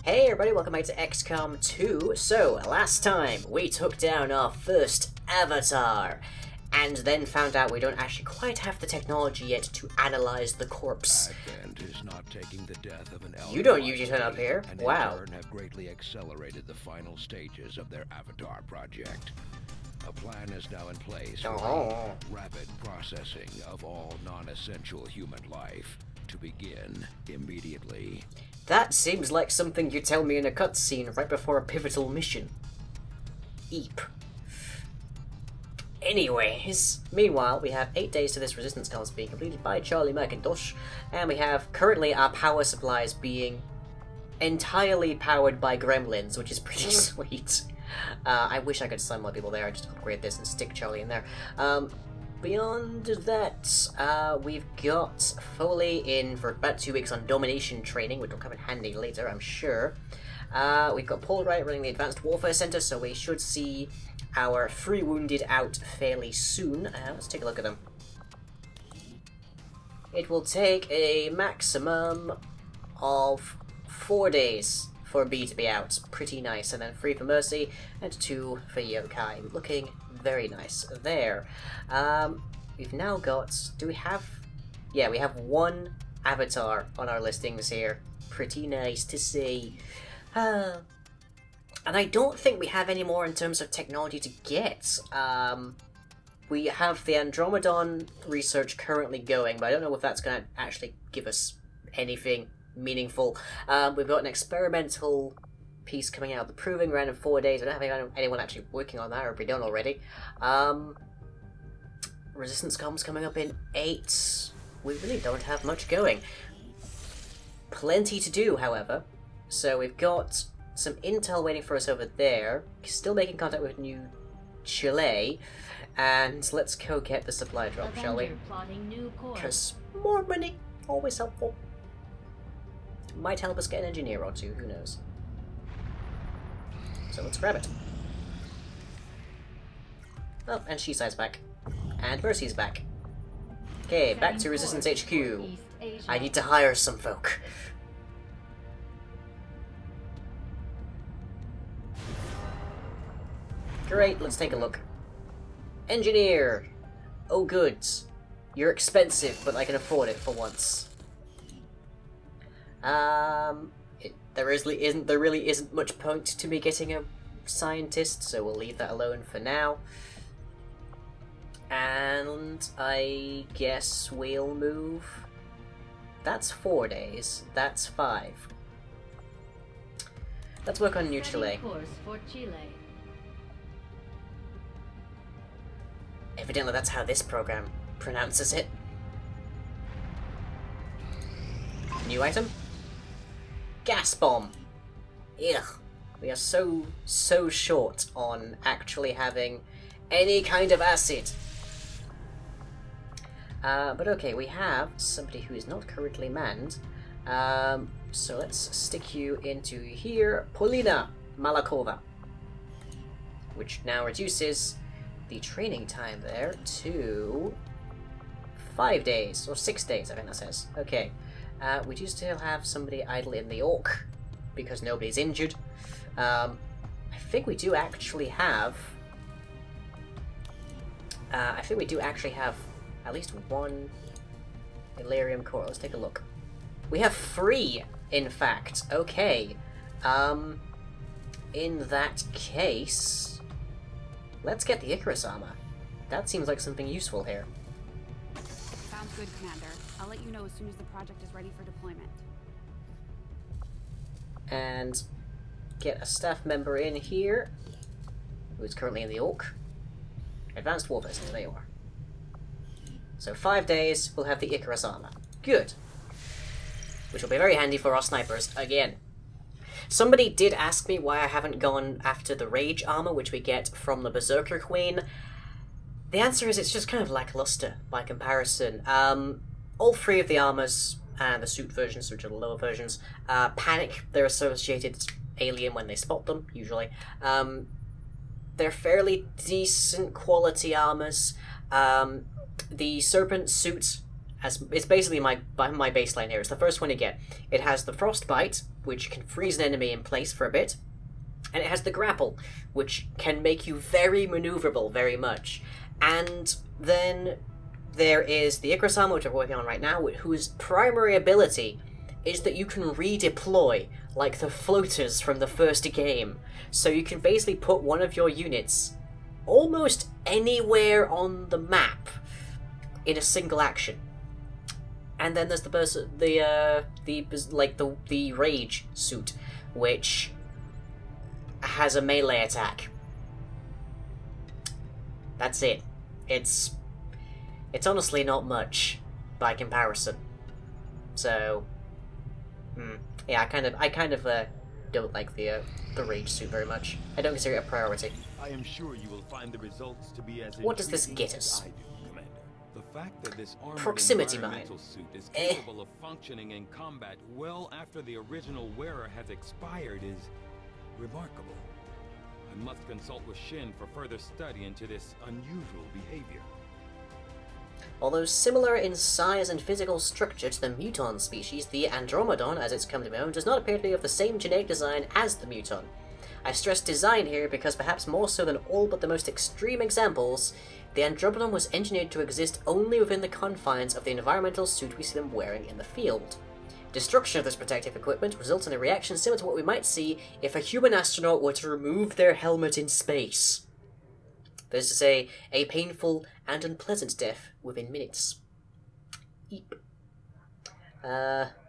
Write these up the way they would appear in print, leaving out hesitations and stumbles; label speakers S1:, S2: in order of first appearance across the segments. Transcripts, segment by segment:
S1: Hey everybody, welcome back to XCOM 2. So, last time we took down our first avatar, and then found out we don't actually quite have the technology yet to analyze the corpse.
S2: Is not taking the death of an
S1: you don't usually turn up here.
S2: And
S1: wow.
S2: in turn have greatly accelerated the final stages of their avatar project. A plan is now in place for the rapid processing of all non-essential human life to begin immediately.
S1: That seems like something you tell me in a cutscene right before a pivotal mission. Eep. Anyways, meanwhile, we have 8 days to this resistance course being completed by Charlie McIntosh, and we have currently our power supplies being entirely powered by gremlins, which is pretty sweet. I wish I could assign more people there. I'd just upgrade this and stick Charlie in there. Beyond that, we've got Foley in for about 2 weeks on domination training, which will come in handy later, I'm sure. We've got Paul Wright running the Advanced Warfare Center, so we should see our free wounded out fairly soon. Let's take a look at them. It will take a maximum of 4 days for B to be out. Pretty nice. And then 3 for Mercy, and 2 for Yokai. Looking very nice there. We've now got... do we have... yeah, we have 1 avatar on our listings here. Pretty nice to see. And I don't think we have any more in terms of technology to get. We have the Andromedon research currently going, but I don't know if that's going to actually give us anything meaningful. We've got an experimental piece coming out of the Proving Ground in 4 days. I don't have anyone actually working on that, or if we done already. Resistance Com's coming up in 8. We really don't have much going. Plenty to do, however. So we've got some intel waiting for us over there. Still making contact with New Chile. And let's go get the supply drop, shall we? Because more money, always helpful. Might help us get an engineer or two, who knows. So let's grab it. Oh, and Shisai's back. And Mercy's back. Okay, back to Resistance HQ. I need to hire some folk. Great, let's take a look. Engineer! Oh good. You're expensive, but I can afford it for once. There really isn't much point to me getting a scientist, so we'll leave that alone for now. And I guess we'll move... that's 4 days, that's 5. Let's work on New Chile. Evidently that's how this program pronounces it. New item? Gas bomb! Ugh. We are so short on actually having any kind of acid. But okay, we have somebody who is not currently manned. So let's stick you into here. Polina Malakova. Which now reduces the training time there to 5 days, or 6 days, I think that says. Okay. We do still have somebody idle in the Orc, because nobody's injured. I think we do actually have... at least 1 Illyrium core. Let's take a look. We have 3, in fact. Okay. In that case... let's get the Icarus armor. That seems like something useful here.
S3: Sounds good, Commander. I'll let you know as soon as the project is ready for deployment.
S1: And get a staff member in here, who's currently in the Orc. Advanced Warfare Center, there you are. So 5 days, we'll have the Icarus armor. Good. Which will be very handy for our snipers, again. Somebody did ask me why I haven't gone after the Rage armor, which we get from the Berserker Queen. The answer is it's just kind of lackluster by comparison. All 3 of the armors, and the suit versions, which are the lower versions, panic their associated alien when they spot them, usually. They're fairly decent quality armors. The Serpent suit, it's basically my baseline here. It's the first one you get. It has the Frostbite, which can freeze an enemy in place for a bit. And it has the grapple, which can make you very maneuverable, very much. And then there is the Icarus armor, which I'm working on right now, whose primary ability is that you can redeploy, like the floaters from the first game. So you can basically put one of your units almost anywhere on the map in a single action. And then there's the rage suit, which has a melee attack. That's it. It's honestly not much by comparison. So, yeah, I kind of don't like the rage suit very much. I don't consider it a priority.
S4: I am sure you will find the results to be as
S1: what does this
S4: intriguing
S1: get us?
S4: as I do, Commander. The fact that this armored
S1: Proximity
S4: environmental
S1: mine.
S4: suit is capable of functioning in combat well after the original wearer has expired is remarkable. I must consult with Shin for further study into this unusual behavior.
S1: Although similar in size and physical structure to the Muton species, the Andromedon, as it's come to be known, does not appear to be of the same genetic design as the Muton. I stress design here because perhaps more so than all but the most extreme examples, the Andromedon was engineered to exist only within the confines of the environmental suit we see them wearing in the field. Destruction of this protective equipment results in a reaction similar to what we might see if a human astronaut were to remove their helmet in space. That is to say, a painful and unpleasant death within minutes. Eep.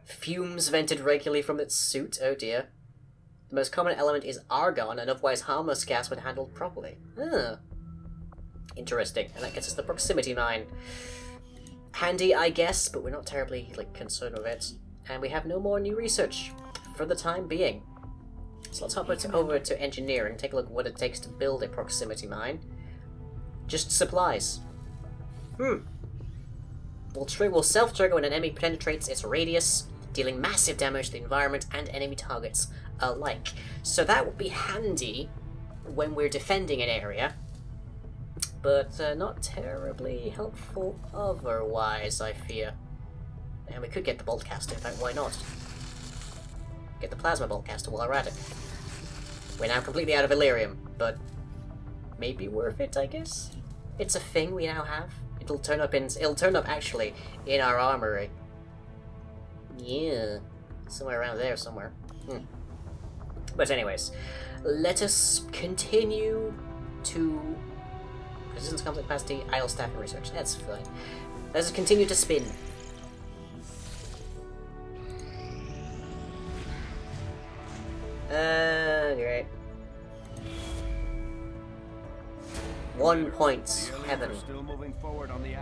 S1: Fumes vented regularly from its suit, oh dear. The most common element is argon, and otherwise harmless gas when handled properly. Ah. Interesting, and that gets us the proximity mine. Handy, I guess, but we're not terribly, concerned with it. And we have no more new research, for the time being. So let's hop over to engineering, take a look at what it takes to build a proximity mine. Just supplies. Will self-trigger when an enemy penetrates its radius, dealing massive damage to the environment and enemy targets alike. So that would be handy when we're defending an area, but not terribly helpful otherwise, I fear. And we could get the boltcaster, in fact, why not? Get the plasma boltcaster while we're at it. We're now completely out of Illyrium, but maybe worth it, I guess? It's a thing we now have. It'll turn up actually in our armory. Yeah. Somewhere around there somewhere. But anyways, let us continue to resistance conflict capacity, idle staff and research. That's fine. Let us continue to spin. Great. 1 point. Heaven.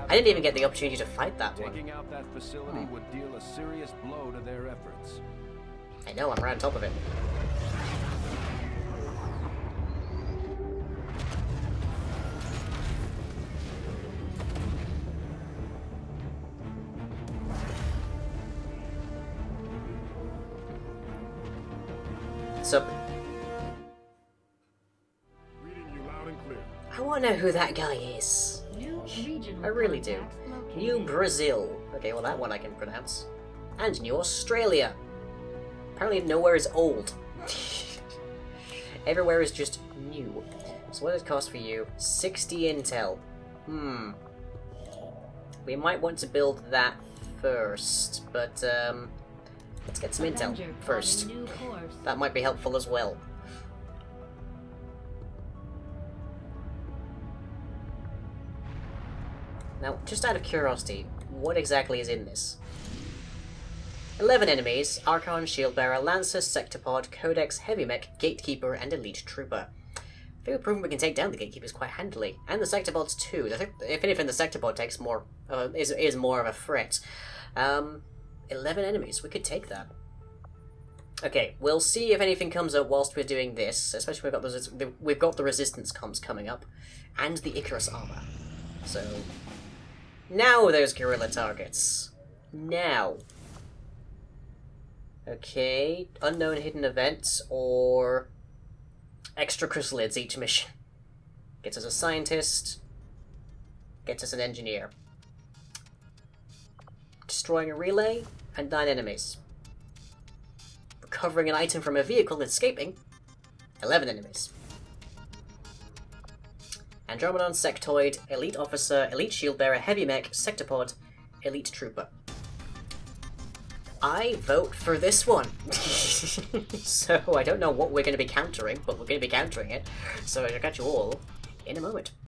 S1: I didn't even get the opportunity to fight that one.
S5: Taking out that facility would deal a serious blow to their efforts.
S1: I know, I'm right on top of it. Sup? I want to know who that guy is. I really do. New Brazil. Okay, well that one I can pronounce. And New Australia. Apparently nowhere is old. Everywhere is just new. So what does it cost for you? 60 intel. We might want to build that first, but let's get some intel first. That might be helpful as well. Now, just out of curiosity, what exactly is in this? 11 enemies: Archon, Shieldbearer, Lancer, Sectopod, Codex, Heavy Mech, Gatekeeper, and Elite Trooper. I think we've proven we can take down the Gatekeepers quite handily, and the Sectopods too. I think, if anything, the Sectopod takes more, is more of a threat. 11 enemies, we could take that. Okay, we'll see if anything comes up whilst we're doing this, especially we've got the resistance comms coming up, and the Icarus armor. So, now there's guerrilla targets. Now. Okay, unknown hidden events or extra chrysalids each mission. Gets us a scientist, gets us an engineer. Destroying a relay and 9 enemies. recovering an item from a vehicle and escaping. 11 enemies. Andromedon, Sectoid, Elite Officer, Elite Shield Bearer, Heavy Mech, Sectopod, Elite Trooper. I vote for this one. So I don't know what we're going to be countering, but we're going to be countering it. So I'll catch you all in a moment.